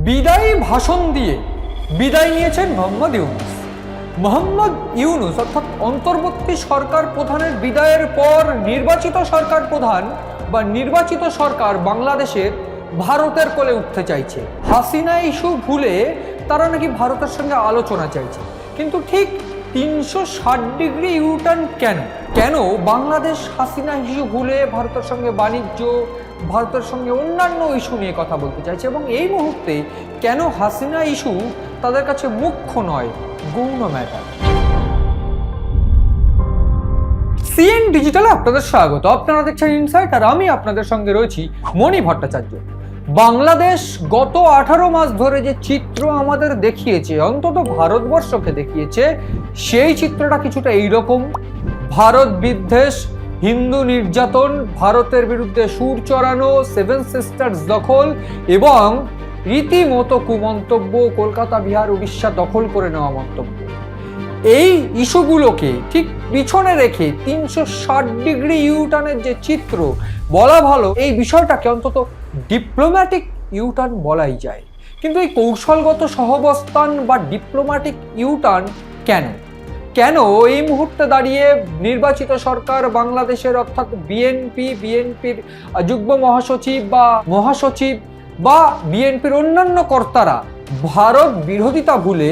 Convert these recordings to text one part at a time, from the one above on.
বিদায়ী ভাষণ দিয়ে বিদায় নিয়েছেন মোহাম্মদ ইউনূস। মোহাম্মদ ইউনূস অর্থাৎ অন্তর্বর্তী সরকার প্রধানের বিদায়ের পর নির্বাচিত সরকার প্রধান বা নির্বাচিত সরকার বাংলাদেশের ভারতের কোলে উঠতে চাইছে। হাসিনা ইস্যু ভুলে তারা নাকি ভারতের সঙ্গে আলোচনা চাইছে, কিন্তু ঠিক 360 ডিগ্রি ইউটার্ন কেন বাংলাদেশ হাসিনা ইস্যু ভুলে ভারতের সঙ্গে বাণিজ্য, ভারতের সঙ্গে অন্যান্য ইস্যু নিয়ে কথা বলতে চাইছে, এবং এই মুহূর্তে কেন হাসিনা ইস্যু তাদের কাছে মুখ্য নয়, গৌণ ম্যাটার। সিএন ডিজিটালে আপনাদের স্বাগত। আপনারা দেখছেন ইনসাইট, আর আমি আপনাদের সঙ্গে রয়েছি মণি ভট্টাচার্য। বাংলাদেশ গত 18 মাস ধরে যে চিত্র আমাদের দেখিয়েছে, অন্তত ভারতবর্ষকে দেখিয়েছে, সেই চিত্রটা কিছুটা এইরকম: ভারত বিদ্বেষ, হিন্দু নির্যাতন, ভারতের বিরুদ্ধে সুর চড়ানো, সেভেন সিস্টার্স দখল এবং রীতিমতো কুমন্তব্য, কলকাতা, বিহার, উড়িষ্যা দখল করে নেওয়া মন্তব্য। এই ইস্যুগুলোকে ঠিক পিছনে রেখে 360 ডিগ্রি ইউটার্নের যে চিত্র, বলা ভালো এই বিষয়টাকে অন্তত ডিপ্লোম্যাটিক ইউটার্ন বলাই যায়। কিন্তু এই কৌশলগত সহাবস্থান বা ডিপ্লোম্যাটিক ইউটার্ন কেন এই মুহূর্তে দাঁড়িয়ে নির্বাচিত সরকার বাংলাদেশের অর্থাৎ বিএনপির যুগ্ম মহাসচিব বা বিএনপির অন্যান্য কর্তারা ভারত বিরোধিতা ভুলে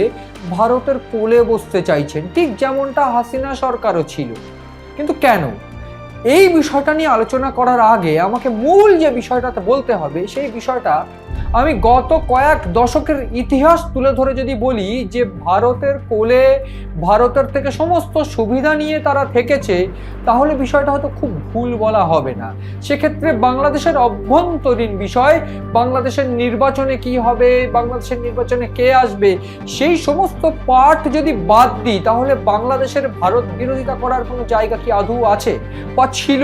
ভারতের কোলে বসতে চাইছেন, ঠিক যেমনটা হাসিনা সরকারও ছিল। কিন্তু কেন? এই বিষয়টা নিয়ে আলোচনা করার আগে আমাকে মূল যে বিষয়টাতে বলতে হবে, সেই বিষয়টা আমি গত কয়েক দশকের ইতিহাস তুলে ধরে যদি বলি যে ভারতের কোলে, ভারতের থেকে সমস্ত সুবিধা নিয়ে তারা থেকেছে, তাহলে বিষয়টা হয়তো খুব ভুল বলা হবে না। সেক্ষেত্রে বাংলাদেশের অভ্যন্তরীণ বিষয়, বাংলাদেশের নির্বাচনে কি হবে, বাংলাদেশের নির্বাচনে কে আসবে, সেই সমস্ত পার্ট যদি বাদ দিই, তাহলে বাংলাদেশের ভারত বিরোধিতা করার কোনো জায়গা কি আদৌ আছে বা ছিল?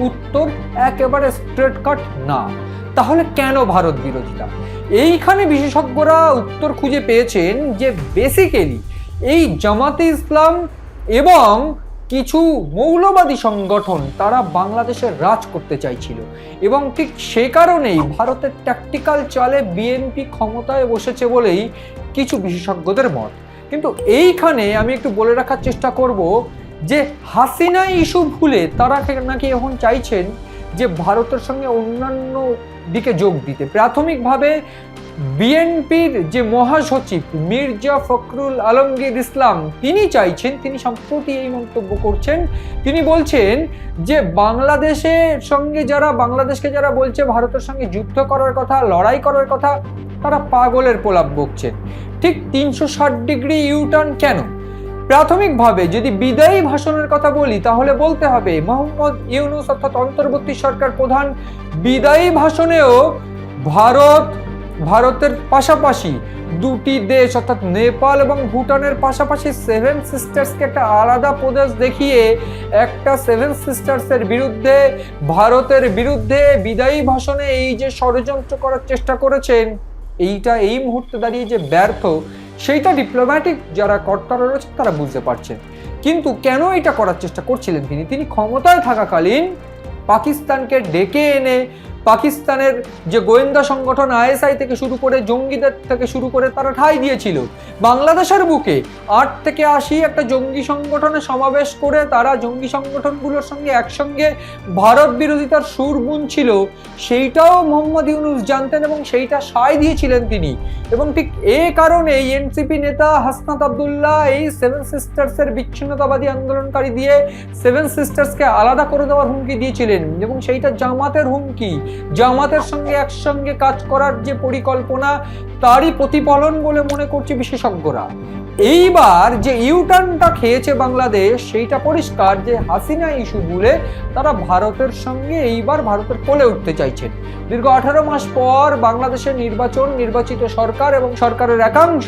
উত্তর একেবারে স্ট্রেট কাট না। তাহলে কেন ভারত বিরোধিতা? এইখানে বিশেষজ্ঞরা উত্তর খুঁজে পেয়েছেন যে বেসিক্যালি এই জামাতে ইসলাম এবং কিছু মৌলবাদী সংগঠন তারা বাংলাদেশের রাজ করতে চাইছিল, এবং ঠিক সে কারণেই ভারতের ট্যাকটিক্যাল চালে বিএনপি ক্ষমতায় বসেছে বলেই কিছু বিশেষজ্ঞদের মত। কিন্তু এইখানে আমি একটু বলে রাখার চেষ্টা করব যে হাসিনা ইস্যু ভুলে তারা নাকি এখন চাইছেন যে ভারতের সঙ্গে অন্যান্য দিকে যোগ দিতে। প্রাথমিকভাবে বিএনপির যে মহাসচিব মির্জা ফখরুল আলমগীর ইসলাম, তিনি চাইছেন, তিনি সম্প্রতি এই মন্তব্য করছেন, তিনি বলছেন যে বাংলাদেশকে যারা বলছে ভারতের সঙ্গে যুদ্ধ করার কথা, লড়াই করার কথা, তারা পাগলের প্রলাপ বকছেন। ঠিক 360 ডিগ্রি ইউটার্ন কেন? প্রাথমিকভাবে যদি বিদায়ী ভাষণের কথা বলি, তাহলে বলতে হবে মোহাম্মদ ইউনূস অর্থাৎ অন্তর্বর্তী সরকার প্রধান বিদায়ী ভাষণেও ভারতের পাশাপাশি দুটি দেশ অর্থাৎ নেপাল এবং ভুটানের পাশাপাশি সেভেন সিস্টার্সকে একটা আলাদা প্রদেশ দেখিয়ে একটা সেভেন সিস্টার্সের বিরুদ্ধে, ভারতের বিরুদ্ধে বিদায়ী ভাষণে এই যে ষড়যন্ত্র করার চেষ্টা করেছেন, এইটা এই মুহূর্তে দাঁড়িয়ে যে ব্যর্থ, সেইটা ডিপ্লোম্যাটিক যারা কর্তারা রয়েছে তারা বুঝতে পারছেন। কিন্তু কেন এটা করার চেষ্টা করছিলেন তিনি ক্ষমতায় থাকাকালীন পাকিস্তানকে ডেকে এনে পাকিস্তানের যে গোয়েন্দা সংগঠন আইএসআই থেকে শুরু করে, জঙ্গিদের থেকে শুরু করে তারা ঠাঁই দিয়েছিল। বাংলাদেশের বুকে 8 থেকে 80 একটা জঙ্গি সংগঠনে সমাবেশ করে তারা জঙ্গি সংগঠনগুলোর সঙ্গে একসঙ্গে ভারত বিরোধিতার সুর বুনছিল, সেইটাও মোহাম্মদ ইউনূস জানতেন এবং সেইটা সায় দিয়েছিলেন তিনি। এবং ঠিক এই কারণে এনসিপি নেতা হাসনাত আবদুল্লাহ এই সেভেন সিস্টার্সের বিচ্ছিন্নতাবাদী আন্দোলনকারী দিয়ে সেভেন সিস্টার্সকে আলাদা করে দেওয়ার হুমকি দিয়েছিলেন, এবং সেইটা জামাতের হুমকি, জামাতের সঙ্গে একসঙ্গে কাজ করার যে পরিকল্পনা, তারই প্রতিফলন বলে মনে করছে বিশেষজ্ঞরা। এইবার যে ইউটার্নটা খেয়েছে বাংলাদেশ, সেইটা পরিষ্কার যে হাসিনা ইস্যু বলে তারা ভারতের সঙ্গে এইবার ভারতের কোলে উঠতে চাইছেন। দীর্ঘ 18 মাস পর বাংলাদেশের নির্বাচিত সরকার এবং সরকারের একাংশ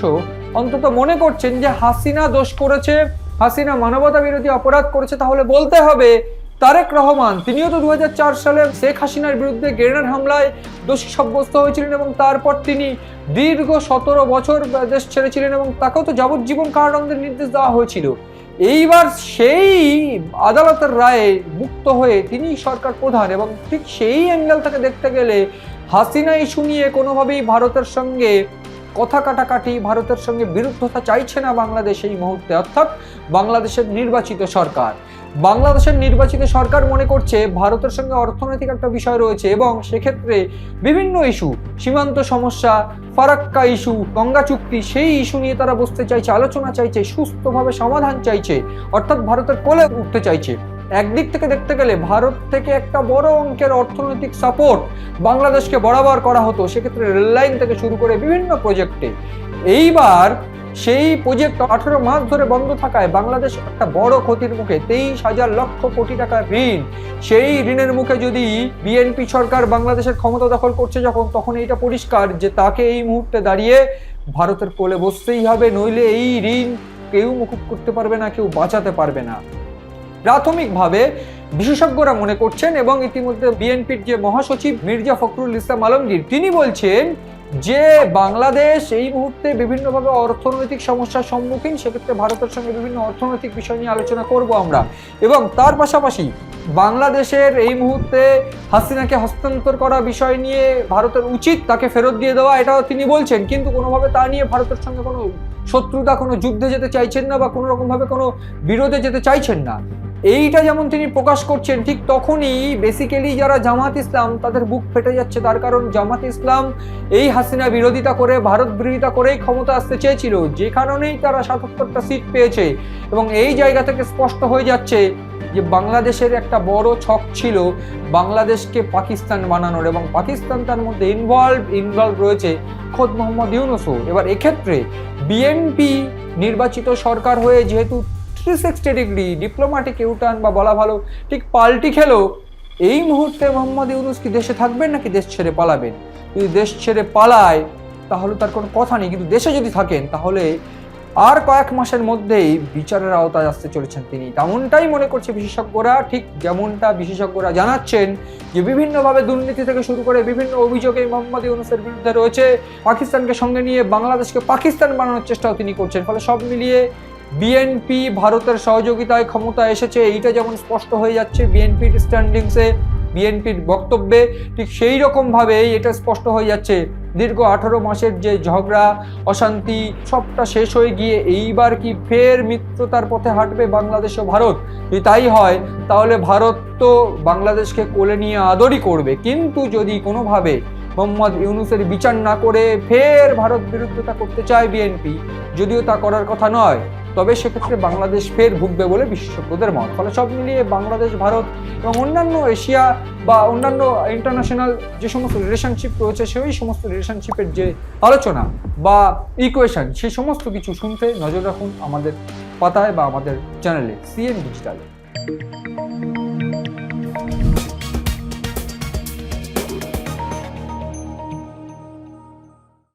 অন্তত মনে করছেন যে হাসিনা দোষ করেছে, হাসিনা মানবতা বিরোধী অপরাধ করেছে। তাহলে বলতে হবে তারেক রহমান, তিনিও তো 2004 সালে শেখ হাসিনার বিরুদ্ধে গ্রেনেড হামলায় দোষী সাব্যস্ত হয়েছিলেন, এবং তারপর তিনি দীর্ঘ 17 বছর দেশ ছেড়েছিলেন এবং তাকেও তো যাবজ্জীবন কারাদণ্ডের নির্দেশ দেওয়া হয়েছিল। এইবার সেই আদালতের রায়ে মুক্ত হয়ে তিনি সরকার প্রধান, এবং ঠিক সেই অ্যাঙ্গেল থেকে দেখতে গেলে হাসিনা ইস্যু নিয়ে কোনোভাবেই ভারতের সঙ্গে কথা কাটাকাটি, ভারতের সঙ্গে বিরুদ্ধতা চাইছে না বাংলাদেশ এই মুহূর্তে। অর্থাৎ বাংলাদেশের নির্বাচিত সরকার মনে করছে ভারতের সঙ্গে অর্থনৈতিক একটা বিষয় রয়েছে এবং সেক্ষেত্রে বিভিন্ন ইস্যু, সীমান্ত সমস্যা, ফারাক্কা ইস্যু, গঙ্গা চুক্তি, সেই ইস্যু নিয়ে তারা বসতে চাইছে, আলোচনা চাইছে, সুস্থভাবে সমাধান চাইছে, অর্থাৎ ভারতের কোলে উঠতে চাইছে। একদিক থেকে দেখতে গেলে ভারত থেকে একটা বড় অঙ্কের অর্থনৈতিক সাপোর্ট বাংলাদেশকে বরাবর করা হতো, সেক্ষেত্রে রেললাইন থেকে শুরু করে বিভিন্ন প্রজেক্টে। এইবার সেই প্রজেক্ট 18 মাস ধরে বন্ধ থাকায় বাংলাদেশ একটা বড় ক্ষতির মুখে। 23,000 লক্ষ কোটি টাকার ঋণ, সেই ঋণের মুখে যদি বিএনপি সরকার বাংলাদেশের ক্ষমতা দখল করছে তখন এইটা পরিষ্কার যে তাকে এই মুহূর্তে দাঁড়িয়ে ভারতের কোলে বসতেই হবে, নইলে এই ঋণ কেউ মুকুব করতে পারবে না, কেউ বাঁচাতে পারবে না। প্রাথমিকভাবে বিশেষজ্ঞরা মনে করছেন এবং ইতিমধ্যে বিএনপির যে মহাসচিব মির্জা ফখরুল ইসলাম আলমগীর তিনি বলছেন যে বাংলাদেশ এই মুহূর্তে বিভিন্নভাবে অর্থনৈতিক সমস্যার সম্মুখীন, সেক্ষেত্রে ভারতের সঙ্গে বিভিন্ন অর্থনৈতিক বিষয় নিয়ে আলোচনা করব আমরা। এবং তার পাশাপাশি বাংলাদেশের এই মুহূর্তে হাসিনাকে হস্তান্তর করা বিষয় নিয়ে ভারতের উচিত তাকে ফেরত দিয়ে দেওয়া, এটাও তিনি বলছেন। কিন্তু কোনোভাবে তা নিয়ে ভারতের সঙ্গে কোনো শত্রুতা, কোনো যুদ্ধে যেতে চাইছেন না বা কোনো রকমভাবে কোনো বিরোধে যেতে চাইছেন না। এইটা যেমন তিনি প্রকাশ করছেন, ঠিক তখনই বেসিক্যালি যারা জামাত ইসলাম তাদের বুক ফেটে যাচ্ছে। তার কারণ জামাত ইসলাম এই হাসিনা বিরোধিতা করে, ভারত বিরোধিতা করেই ক্ষমতা আসতে চেয়েছিল, যে কারণেই তারা 77টা সিট পেয়েছে। এবং এই জায়গা থেকে স্পষ্ট হয়ে যাচ্ছে যে বাংলাদেশের একটা বড় ছক ছিল বাংলাদেশকে পাকিস্তান বানানোর, এবং পাকিস্তান তার মধ্যে ইনভলভ রয়েছে খোদ মোহাম্মদ ইউনূসও। এবার এক্ষেত্রে বিএনপি নির্বাচিত সরকার হয়ে যেহেতু 360 ডিগ্রি ডিপ্লোম্যাটিক ইউটার্ন বা বলা ভালো ঠিক পাল্টি খেলো, এই মুহূর্তে মোহাম্মদ ইউনূস কি দেশে থাকবেন নাকি দেশ ছেড়ে পালাবেন? যদি দেশ ছেড়ে পালায় তাহলে তার কোনো কথা নেই, কিন্তু দেশে যদি থাকেন তাহলে আর কয়েক মাসের মধ্যেই বিচারের আওতায় আসতে চলেছেন তিনি, তেমনটাই মনে করছে বিশেষজ্ঞরা। ঠিক যেমনটা বিশেষজ্ঞরা জানাচ্ছেন যে বিভিন্নভাবে দুর্নীতি থেকে শুরু করে বিভিন্ন অভিযোগে মোহাম্মদ ইউনূসের বিরুদ্ধে রয়েছে। পাকিস্তানকে সঙ্গে নিয়ে বাংলাদেশকে পাকিস্তান বানানোর চেষ্টাও তিনি করছেন। ফলে সব মিলিয়ে বিএনপি ভারতের সহযোগিতায় ক্ষমতা এসেছে, এইটা যেমন স্পষ্ট হয়ে যাচ্ছে বিএনপির স্ট্যান্ডিংসে, বিএনপির বক্তব্যে, ঠিক সেই রকমভাবেই এটা স্পষ্ট হয়ে যাচ্ছে দীর্ঘ 18 মাসের যে ঝগড়া, অশান্তি সবটা শেষ হয়ে গিয়ে এইবার কি ফের মিত্রতার পথে হাঁটবে বাংলাদেশ ও ভারত। যদি তাই হয় তাহলে ভারত তো বাংলাদেশকে কোলে নিয়ে আদরই করবে, কিন্তু যদি কোনোভাবে মোহাম্মদ ইউনূসের বিচার না করে ফের ভারত বিরোধিতা করতে চায় বিএনপি, যদিও তা করার কথা নয়, তবে সেক্ষেত্রে বাংলাদেশ ফের ভুগবে বলে বিশেষজ্ঞদের মত। ফলে সব মিলিয়ে বাংলাদেশ, ভারত এবং অন্যান্য এশিয়া বা অন্যান্য ইন্টারন্যাশনাল যে সমস্ত রিলেশনশিপ রয়েছে, সেই সমস্ত রিলেশনশিপের যে আলোচনা বা ইকুয়েশন, সেই সমস্ত কিছু শুনতে নজর রাখুন আমাদের পাতায় বা আমাদের চ্যানেলে সিএন ডিজিটাল।